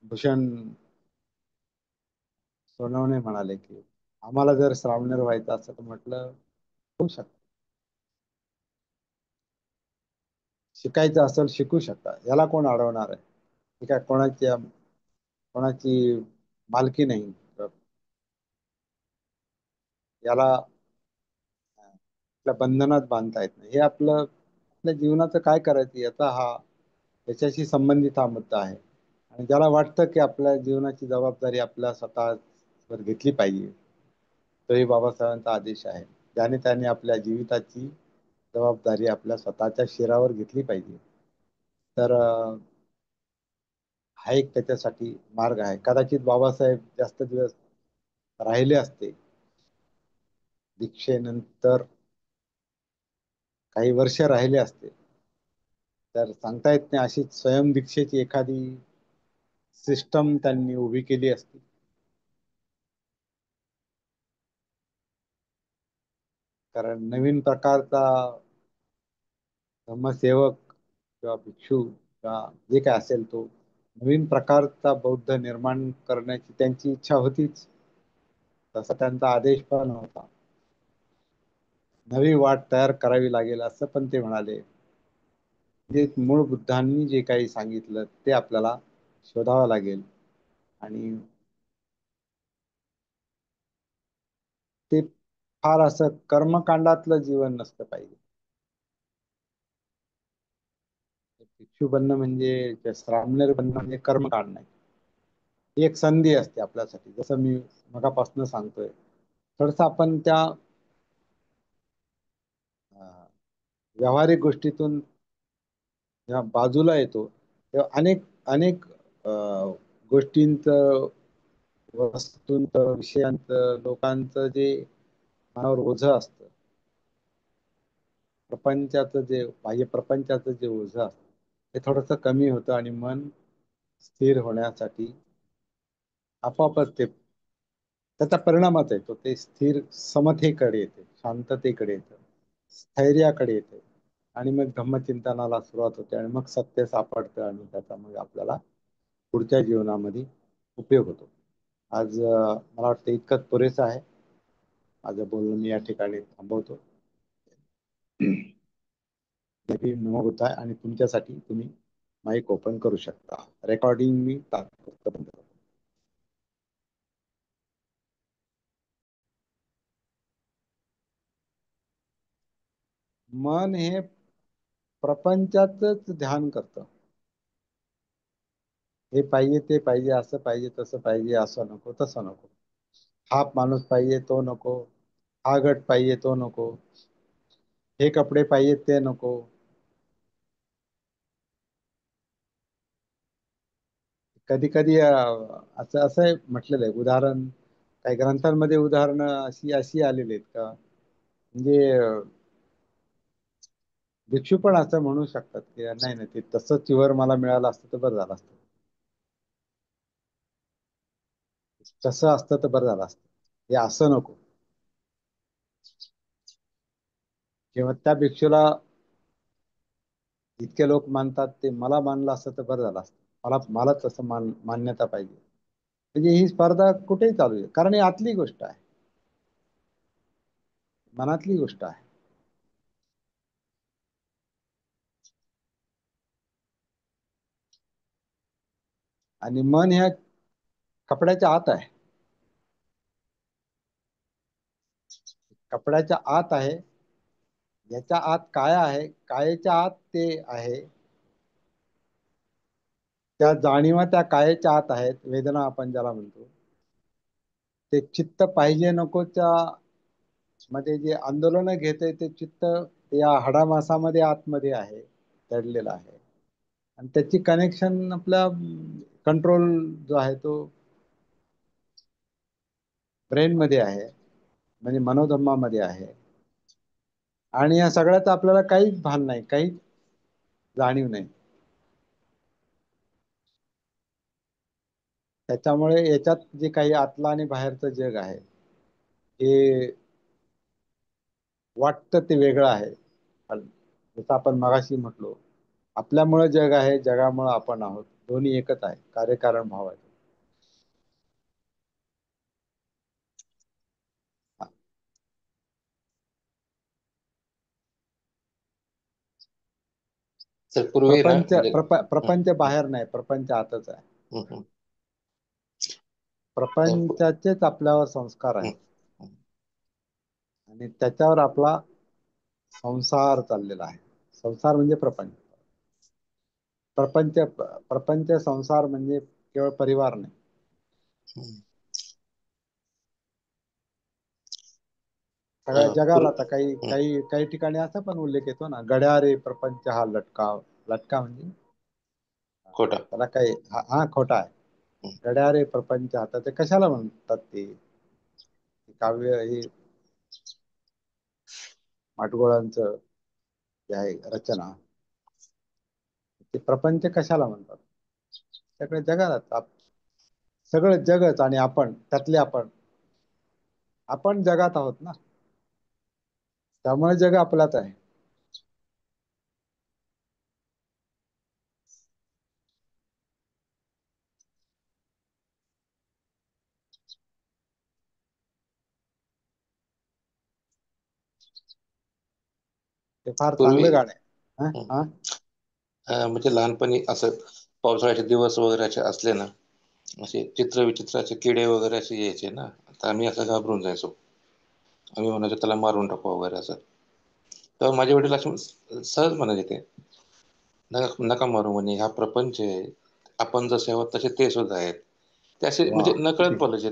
[SPEAKER 1] भूषण सोनवणे म्हणाले की आम्हाला जर श्रामणेर व्हायचं असं, तर म्हटलं होऊ शकत, शिकायचं असेल शिकू शकता, याला कोण अडवणार आहे? ठीक आहे, कोणाची मालकी नाही, याला आपल्या बंधनात बांधता येत नाही. हे आपल्या जीवनाचं काय करायचं याच्याशी संबंधित हा मुद्दा आहे. आणि ज्याला वाटतं की आपल्या जीवनाची जबाबदारी आपल्या स्वतःवर घेतली पाहिजे, तोही बाबासाहेबांचा आदेश आहे. ज्याने त्याने आपल्या जीविताची जबाबदारी आपल्या स्वतःच्या शिरावर घेतली पाहिजे. तर हा एक त्याच्यासाठी मार्ग आहे. कदाचित बाबासाहेब जास्त दिवस राहिले असते, दीक्षेनंतर काही वर्ष राहिले असते, तर सांगता येत नाही, अशी स्वयंदीक्षेची एखादी सिस्टम त्यांनी उभी केली असती. कारण नवीन प्रकारचा धम्मसेवक किंवा भिक्षू किंवा जे काय असेल, तो नवीन प्रकारचा बौद्ध निर्माण करण्याची त्यांची इच्छा होतीच. तसा त्यांचा आदेश पण होता. नवी वाट तयार करावी लागेल असं पण ते म्हणाले. जे मूळ बुद्धांनी जे काही सांगितलं ते आपल्याला शोधावं लागेल, आणि ते फार असं कर्मकांडातलं जीवन नसतं पाहिजे. भिक्षू बनणं म्हणजे श्रामणेर बनणं म्हणजे कर्मकांड नाही. ही एक संधी असते आपल्यासाठी, जसं मी मगापासून सांगतोय. थोडस आपण त्या अं, व्यावहारिक गोष्टीतून जेव्हा बाजूला येतो, तेव्हा अनेक अनेक गोष्टींचं, वस्तूंचं, विषयांचं, लोकांचं जे मनावर ओझं असतं, प्रपंचाचं जे बाह्य प्रपंचाचं जे ओझं असतं, ते थोडंसं कमी होतं आणि मन स्थिर होण्यासाठी आपोआपच ते त्याचा परिणामच आहे तो. ते स्थिर समतेकडे येते, शांततेकडे येतं, स्थैर्याकडे येते, आणि मग धम्मचिंतनाला सुरुवात होते, आणि मग सत्य सापडतं, आणि त्याचा मग आपल्याला पुढच्या जीवनामध्ये उपयोग होतो. आज मला वाटतं इतकंच पुरेसं आहे. माझं बोलणं मी या ठिकाणी थांबवतो. जय नमो बुद्धाय. आणि तुमच्यासाठी तुम्ही माईक ओपन करू शकता. रेकॉर्डिंग मी तात्पुरतं बंद करतो. मन हे प्रपंचाचंच ध्यान करतं. हे पाहिजे, ते पाहिजे, असं पाहिजे, तसं पाहिजे, असं नको, तसं नको. हा माणूस पाहिजे, तो नको. हा गट पाहिजे, तो नको. हे कपडे पाहिजे, ते नको. कधी कधी असं असं म्हटलेलं आहे, उदाहरण काही ग्रंथांमध्ये उदाहरणं अशी अशी आलेली आहेत का, म्हणजे भिक्षू पण असं म्हणू शकतात की नाही नाही, ते तसं चिवर मला मिळालं असतं तर बरं झालं असतं, तसं असतं तर बरं झालं असतं, हे असं नको. किंवा त्या भिक्षूला इतके लोक मानतात, ते मला मानलं असतं तर बरं झालं असतं, मला मला तसं मान्यता पाहिजे. म्हणजे ही स्पर्धा कुठेही चालू आहे, कारण ही आतली गोष्ट आहे, मनातली गोष्ट आहे. आणि मन ह्या कपड्याच्या आत आहे, कपड्याच्या आत आहे. याच्या आत काया आहे, कायेच्या आत ते आहे. त्या जाणीवा त्या कायेच्या आत आहेत, वेदना आपण ज्याला म्हणतो. ते चित्त पाहिजे नकोच्या मध्ये जे आंदोलन घेते, ते चित्त या हाडामासामध्ये आतमध्ये आहे, दडलेलं आहे. आणि त्याची कनेक्शन आपला कंट्रोल जो आहे तो ब्रेन मध्ये आहे, म्हणजे मनोधम्मामध्ये आहे. आणि या सगळ्याचं आपल्याला काहीच भान नाही, काहीच जाणीव नाही. त्याच्यामुळे याच्यात जे काही आतलं आणि बाहेरचं जग आहे, हे वाटतं ते वेगळं आहे. पण जसं आपण मगाशी म्हटलो, आपल्यामुळे जग आहे, जगामुळे आपण आहोत, दोन्ही एकच आहे, कार्यकारण भाव आहे.
[SPEAKER 2] सर पूर्वी ना म्हणजे
[SPEAKER 1] प्रपंच बाहेर नाही, प्रपंच आतच आहे.
[SPEAKER 2] हं, हं. तर
[SPEAKER 1] प्रपंचाचेच आपल्यावर संस्कार
[SPEAKER 2] हं,
[SPEAKER 1] आहेत,
[SPEAKER 2] हं.
[SPEAKER 1] आणि त्याच्यावर आपला संसार चाललेला आहे. संसार म्हणजे प्रपंच. प्रपंच प्रपंच संसार म्हणजे केवळ परिवार नाही.
[SPEAKER 2] हं.
[SPEAKER 1] सगळ्या जगाला. आता काही
[SPEAKER 2] हं,
[SPEAKER 1] काही काही ठिकाणी असा पण उल्लेख येतो ना, गड्या रे प्रपंच हा लटका. लटका म्हणजे
[SPEAKER 2] खोटा.
[SPEAKER 1] त्याला काही हा, हा खोटा आहे.
[SPEAKER 2] हं,
[SPEAKER 1] गड्या रे प्रपंच आता ते कशाला म्हणतात ते काव्य हे माडगुळांचं जे आहे रचना, ते प्रपंच कशाला म्हणतात? सगळ्या जगाला सगळं जगच आणि आपण त्यातले आपण जगात आहोत ना, त्यामुळे जग आपलाच आहे. ते फार
[SPEAKER 2] पूर्वी
[SPEAKER 1] चांगलं गाणं आहे. हा
[SPEAKER 2] हं,
[SPEAKER 1] हा.
[SPEAKER 2] म्हणजे लहानपणी असं पावसाळ्याचे दिवस वगैरे असे असले ना, असे चित्रविचित्राचे किडे वगैरे असे यायचे ना, तर आम्ही असं घाबरून जायचो. आम्ही म्हणायचो त्याला मारून टाकू वगैरे असं. तर माझे वडील असे सहज म्हणायचे ते, नका नका मारू म्हणे, हा प्रपंच आहे, आपण जसे आहोत तसे ते सुद्धा आहेत. ते असे
[SPEAKER 1] वा,
[SPEAKER 2] म्हणजे नकळत
[SPEAKER 1] किती
[SPEAKER 2] बोलायचे.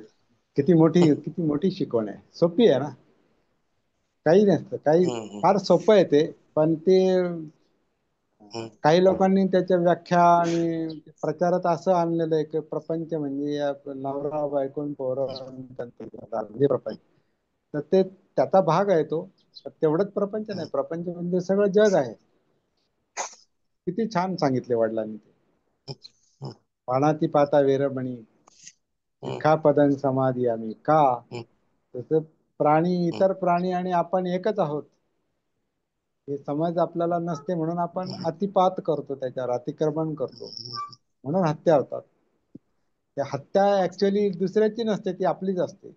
[SPEAKER 1] किती मोठी शिकवण आहे. सोपी आहे ना, काही नसतं काही.
[SPEAKER 2] हं, हं,
[SPEAKER 1] फार सोपं आहे ते. पण ते
[SPEAKER 2] हं,
[SPEAKER 1] काही लोकांनी त्याच्या व्याख्या आणि प्रचारात असं आणलेलं आहे की प्रपंच म्हणजे नवरा बायको आणि पोरं हे प्रपंच. तर ते त्याचा भाग आहे तो. पण तेवढंच प्रपंच नाही.
[SPEAKER 2] हं,
[SPEAKER 1] प्रपंच म्हणजे सगळं जग आहे. किती छान सांगितले वडिलांनी ते.
[SPEAKER 2] हं,
[SPEAKER 1] पाणाती पाता वेरमणी
[SPEAKER 2] हं,
[SPEAKER 1] सिक्खापदं समादियामी का.
[SPEAKER 2] हं,
[SPEAKER 1] तसं प्राणी,
[SPEAKER 2] हं,
[SPEAKER 1] इतर प्राणी आणि आपण एकच आहोत हे समज आपल्याला नसते, म्हणून आपण अतिपात करतो, त्याच्यावर अतिक्रमण करतो, म्हणून हत्या होतात. त्या हत्या ऍक्च्युअली दुसऱ्याची नसते, ती आपलीच असते.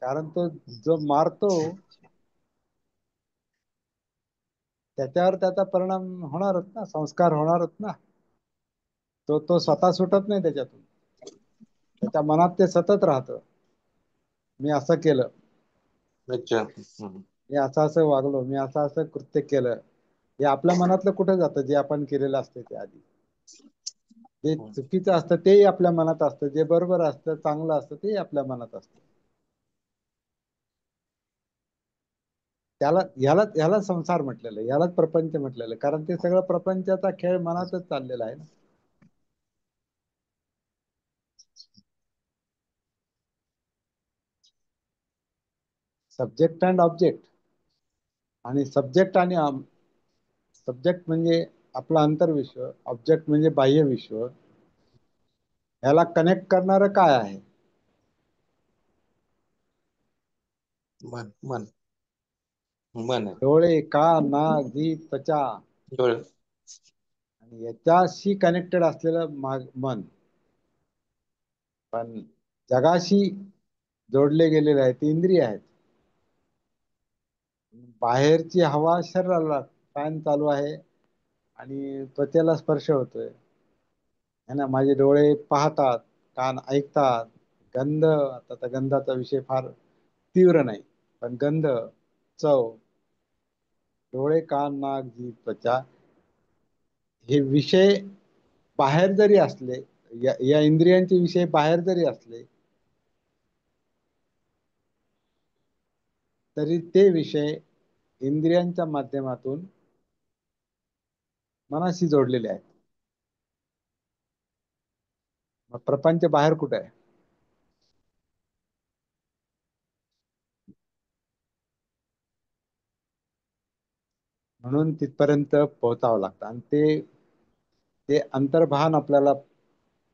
[SPEAKER 1] कारण तो जो मारतो त्याच्यावर त्याचा परिणाम होणारच ना, संस्कार होणारच ना. तो स्वतः सुटत नाही त्याच्यातून. त्याच्या मनात ते सतत राहतं. मी असं केलं,
[SPEAKER 2] अच्छा. हं,
[SPEAKER 1] मी असं असं वागलो, मी असं असं कृत्य केलं. हे आपल्या मनातलं कुठे जातं? जे आपण केलेलं असतं ते आधी. जे
[SPEAKER 2] हं,
[SPEAKER 1] चुकीचं असतं तेही आपल्या मनात असतं, जे बरोबर असतं चांगलं असतं तेही आपल्या मनात असतं. ह्याला संसार म्हटलेलं आहे, ह्यालाच प्रपंच म्हटलेलं आहे. कारण ते सगळं प्रपंचाचा खेळ मनातच चाललेला आहे ना. Subject and object. आणि सब्जेक्ट म्हणजे आपलं अंतर्विश्व, ऑब्जेक्ट म्हणजे बाह्य विश्व. ह्याला कनेक्ट करणारं काय आहे?
[SPEAKER 2] मन मन मन आहे.
[SPEAKER 1] डोळे, कान, नाक, जीभ, त्वचा.
[SPEAKER 2] डोळे.
[SPEAKER 1] आणि याच्याशी कनेक्टेड असलेलं मन. पण जगाशी जोडले गेलेले आहेत ते इंद्रिय आहेत. बाहेरची हवा शरीराला, फॅन चालू आहे आणि त्वचेला स्पर्श होतोय है ना. माझे डोळे पाहतात, कान ऐकतात, गंध, आता तर गंधाचा विषय फार तीव्र नाही, पण गंध, चव, डोळे, कान, नाक, जीभ, त्वचा हे विषय बाहेर जरी असले, या इंद्रियांचे विषय बाहेर जरी असले, तरी ते विषय इंद्रियांच्या माध्यमातून मनाशी जोडलेले आहेत. मग प्रपंच बाहेर कुठे आहे? म्हणून तिथपर्यंत पोहोचावं लागतं. आणि ते ते अंतर्भान आपल्याला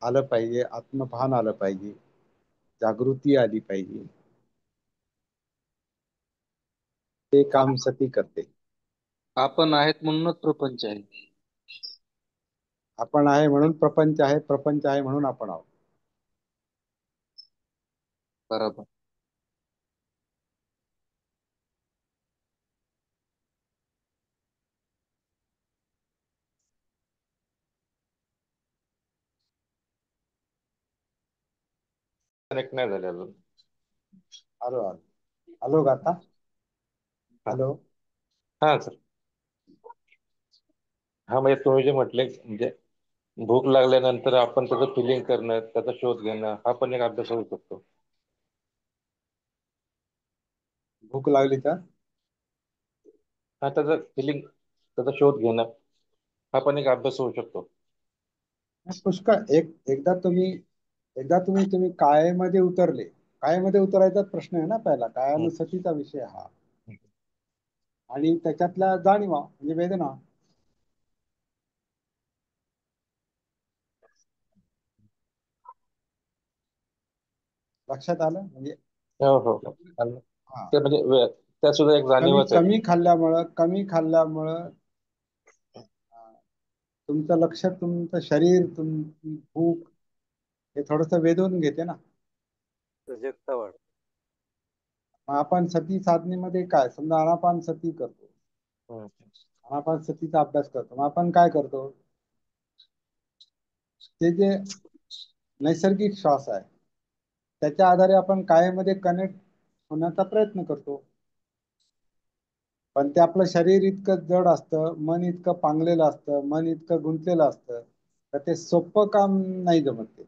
[SPEAKER 1] आलं पाहिजे, आत्मभान आलं पाहिजे, जागृती आली पाहिजे. ते काम सती करते.
[SPEAKER 3] आपण आहेत म्हणूनच प्रपंच आहे.
[SPEAKER 1] आपण आहे म्हणून प्रपंच आहे, प्रपंच आहे म्हणून आपण आहोत.
[SPEAKER 3] बरोबर.
[SPEAKER 2] कनेक्ट नाही झाले अजून.
[SPEAKER 1] आलो आलो. आलो का आता?
[SPEAKER 2] हा,
[SPEAKER 1] हॅलो.
[SPEAKER 2] हा सर. हा म्हणजे तुम्ही जे म्हटले, म्हणजे भूक लागल्यानंतर आपण त्याचं फिलिंग करणं, त्याचा शोध घेणं, हा पण एक अभ्यास होऊ शकतो.
[SPEAKER 1] भूक लागली तर
[SPEAKER 2] हा त्याचा फिलिंग, त्याचा शोध घेणं, हा पण एक अभ्यास होऊ शकतो.
[SPEAKER 1] पुष्कळ एकदा तुम्ही तुम्ही कायेमध्ये उतरले. कायेमध्ये उतरायचाच प्रश्न आहे ना पहिला,
[SPEAKER 2] हम्म.
[SPEAKER 1] कायानुसतीचा विषय हा. आणि त्याच्यातल्या जाणीवा म्हणजे वेदना. लक्षात आलं म्हणजे.
[SPEAKER 2] हो हो हो. आणि
[SPEAKER 1] हा.
[SPEAKER 2] ते म्हणजे त्या सुद्धा एक
[SPEAKER 1] कमी
[SPEAKER 2] जाणीवच आहेत.
[SPEAKER 1] कमी खाल्ल्यामुळं अं, तुमचं लक्ष, तुमचं शरीर, तुमची भूक हे थोडस वेधून घेते ना.
[SPEAKER 3] सजगता वाढ.
[SPEAKER 1] मग आपण सती साधनेमध्ये काय समजा आनापान सती करतो.
[SPEAKER 2] हम्म.
[SPEAKER 1] आनापान सतीचा अभ्यास करतो. मग आपण काय करतो, ते जे नैसर्गिक श्वास आहे त्याच्या आधारे आपण कायेमध्ये कनेक्ट होण्याचा प्रयत्न करतो. पण ते आपलं शरीर इतकं जड असतं, मन इतकं पांगलेलं असतं, मन इतकं गुंतलेलं असतं, तर ते सोपं काम नाही जमत ते.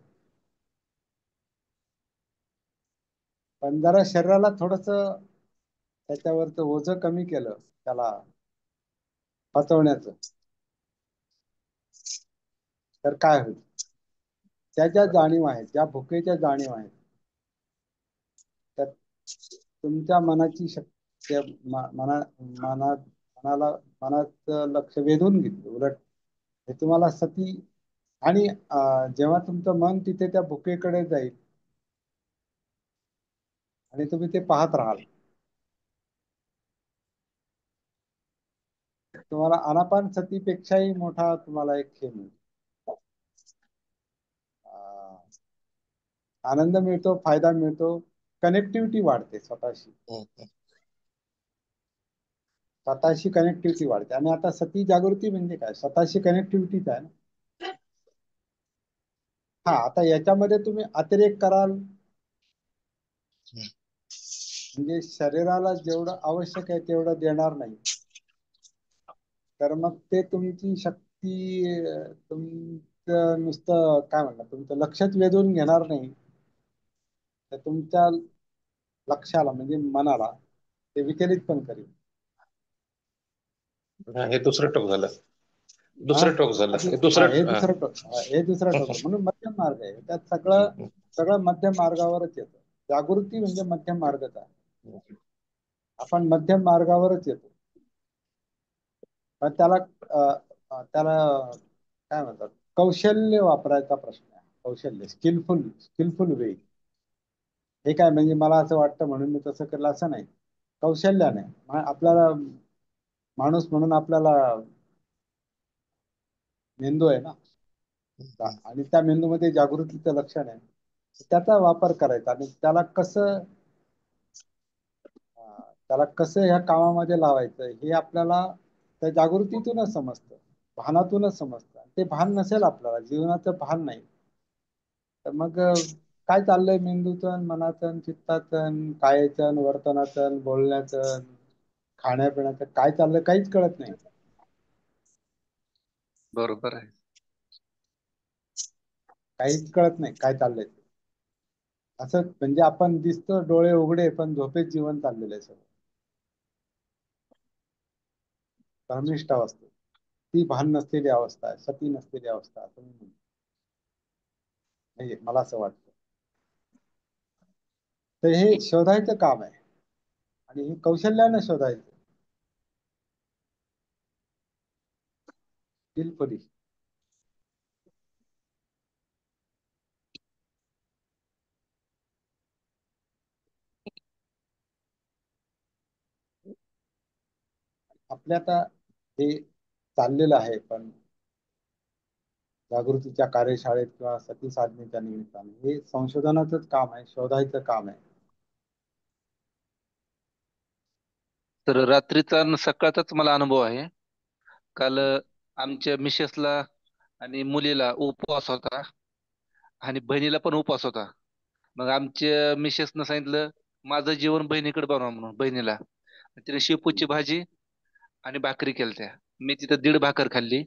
[SPEAKER 1] पण जरा शरीराला थोडस त्याच्यावरचं ओझं कमी केलं, त्याला पचवण्याचं, तर काय होईल. त्या ज्या
[SPEAKER 2] बरोबर.
[SPEAKER 1] जाणीव आहेत, ज्या भुकेच्या जाणीव आहेत, तर तुमच्या मनाची शक्ती मनाला मनाचं लक्ष वेधून घेतलं. उलट हे तुम्हाला सती. आणि जेव्हा तुमचं मन तिथे त्या भुकेकडे जाईल आणि तुम्ही ते पाहत राहाल, तुम्हाला आनापान सतीपेक्षाही मोठा तुम्हाला एक हे मिळेल. अं, आनंद मिळतो, फायदा मिळतो, कनेक्टिव्हिटी वाढते स्वतःशी.
[SPEAKER 2] हम्म.
[SPEAKER 1] स्वतःशी कनेक्टिव्हिटी वाढते. आणि आता सती जागृती म्हणजे काय, स्वतःशी कनेक्टिव्हिटीच आहे ना. हा, आता याच्यामध्ये तुम्ही अतिरेक कराल म्हणजे शरीराला जेवढं आवश्यक आहे तेवढं देणार नाही, तर मग ते तुमची शक्ती तुमचं नुसतं काय म्हणतात, तुमचं लक्षच वेधून घेणार नाही, तर तुमच्या लक्षाला म्हणजे मनाला ते विचलित पण करेल.
[SPEAKER 2] हा, हे दुसरं टोक झालं.
[SPEAKER 1] हा
[SPEAKER 2] दुसरं टोक झालं,
[SPEAKER 1] अजून
[SPEAKER 2] हे
[SPEAKER 1] हा,
[SPEAKER 2] दुसरं
[SPEAKER 1] हे
[SPEAKER 2] हा.
[SPEAKER 1] दुसरं टोक, हे दुसरं टोक म्हणून मध्यम मार्ग आहे त्यात. सगळं
[SPEAKER 2] हम्म.
[SPEAKER 1] सगळं मध्यम मार्गावरच येतं. जागृती म्हणजे मध्यम मार्गच आहे. आपण मध्यम मार्गावरच येतो. पण अ, त्याला काय म्हणतात, कौशल्य वापरायचा प्रश्न आहे. कौशल्य, स्किलफुल वे. हे काय म्हणजे मला असं वाटतं म्हणून मी तसं केलं असं नाही. कौशल्याने आपल्याला माणूस म्हणून आपल्याला मेंदू आहे ना, आणि त्या मेंदूमध्ये जागृतीचं लक्षण आहे. त्याचा वापर करायचा आणि त्याला कसं ह्या कामामध्ये लावायचं हे आपल्याला त्या जागृतीतूनच समजतं, भानातूनच समजतं. ते भान नसेल आपल्याला, जीवनाचं भान नाही, तर मग काय चाललंय मेंदूचं, मनाचं, चित्ताचं, कायेचं, वर्तनाचं, बोलण्याचं, खाण्यापिण्याचं काय चाललंय काहीच कळत नाही.
[SPEAKER 3] बरोबर आहे.
[SPEAKER 1] काहीच कळत नाही काय चाललंय ते. असं म्हणजे आपण दिसतो डोळे उघडे पण झोपेत जीवन चाललेलं आहे सगळं. भ्रमिष्ट अवस्था, ती भान नसलेली अवस्था आहे, सती नसलेली अवस्था असं मी म्हणतो. म्हणजे मला असं वाटतं. तर हे शोधायचं काम आहे आणि हे कौशल्यानं शोधायचं, स्किलफुली. आपल्या आता हे चाललेलं आहे, पण जागृतीच्या कार्यशाळेत किंवा सती साधनेच्या निमित्ताने हे संशोधनाचंच काम आहे, शोधायचं काम आहे.
[SPEAKER 3] तर रात्रीचा आणि सकाळचाच मला अनुभव आहे. काल आमच्या मिसेसला आणि मुलीला उपवास होता आणि बहिणीला पण उपवास होता. मग आमच्या मिसेसनं सांगितलं माझं जेवण बहिणीकडे बनवा म्हणून बहिणीला. तिने शेपूची भाजी आणि भाकरी केलत्या. मी तिथं दीड भाकर खाल्ली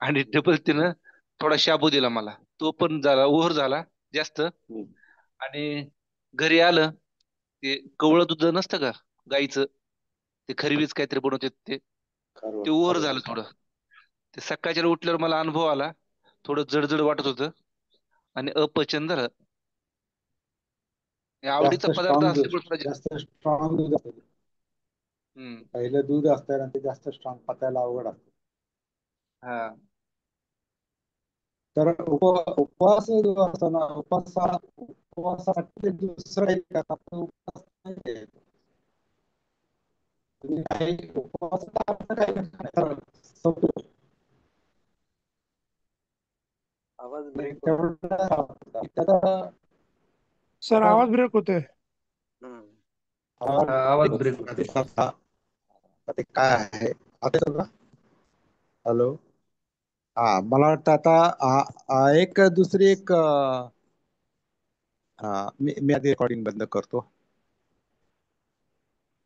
[SPEAKER 3] आणि डबल तिनं थोडा शाबू दिला मला. तो पण झाला ओव्हर झाला जास्त.
[SPEAKER 1] हम्म.
[SPEAKER 3] आणि घरी आलं, ते कवळं दूध नसतं का, गाईचं, ते खरवीच काहीतरी बनवते ते
[SPEAKER 1] खरवस
[SPEAKER 3] ते ओव्हर
[SPEAKER 1] खरवस.
[SPEAKER 3] झालं थोडं. ते सकाळच्या उठल्यावर मला अनुभव आला, थोडं जड वाटत होतं आणि अपचन झालं. हे आवडीचा
[SPEAKER 1] जास्त
[SPEAKER 3] पदार्थ
[SPEAKER 1] स्ट्रॉंग दूध,
[SPEAKER 3] असल्यामुळे थोडं
[SPEAKER 1] जास्त स्ट्रॉंग दूध असतं.
[SPEAKER 3] हम्म.
[SPEAKER 1] पहिलं दूध असतं ना ते जास्त स्ट्रॉंग, पचायला अवघड असतं.
[SPEAKER 3] हा.
[SPEAKER 1] तर उपवास जो असतो ना, उपवासासाठी दुसरं एक करा. आपण उपवास नाही करायचा. तुम्ही काही उपवासाचा अर्थ काय नाही, संपतो.
[SPEAKER 4] आवाज
[SPEAKER 1] आणि
[SPEAKER 4] ब्रेक होतोय.
[SPEAKER 1] तेवढं त्याचा
[SPEAKER 5] सर
[SPEAKER 1] आता
[SPEAKER 5] आवाज ब्रेक होतोय.
[SPEAKER 4] हम्म.
[SPEAKER 1] आवाज
[SPEAKER 6] आवाज ब्रेक होतोय.
[SPEAKER 1] ते काय आहे आता सगळं. हॅलो. हा, मला वाटतं आता एक दुसरी एक मी आधी रेकॉर्डिंग बंद करतो.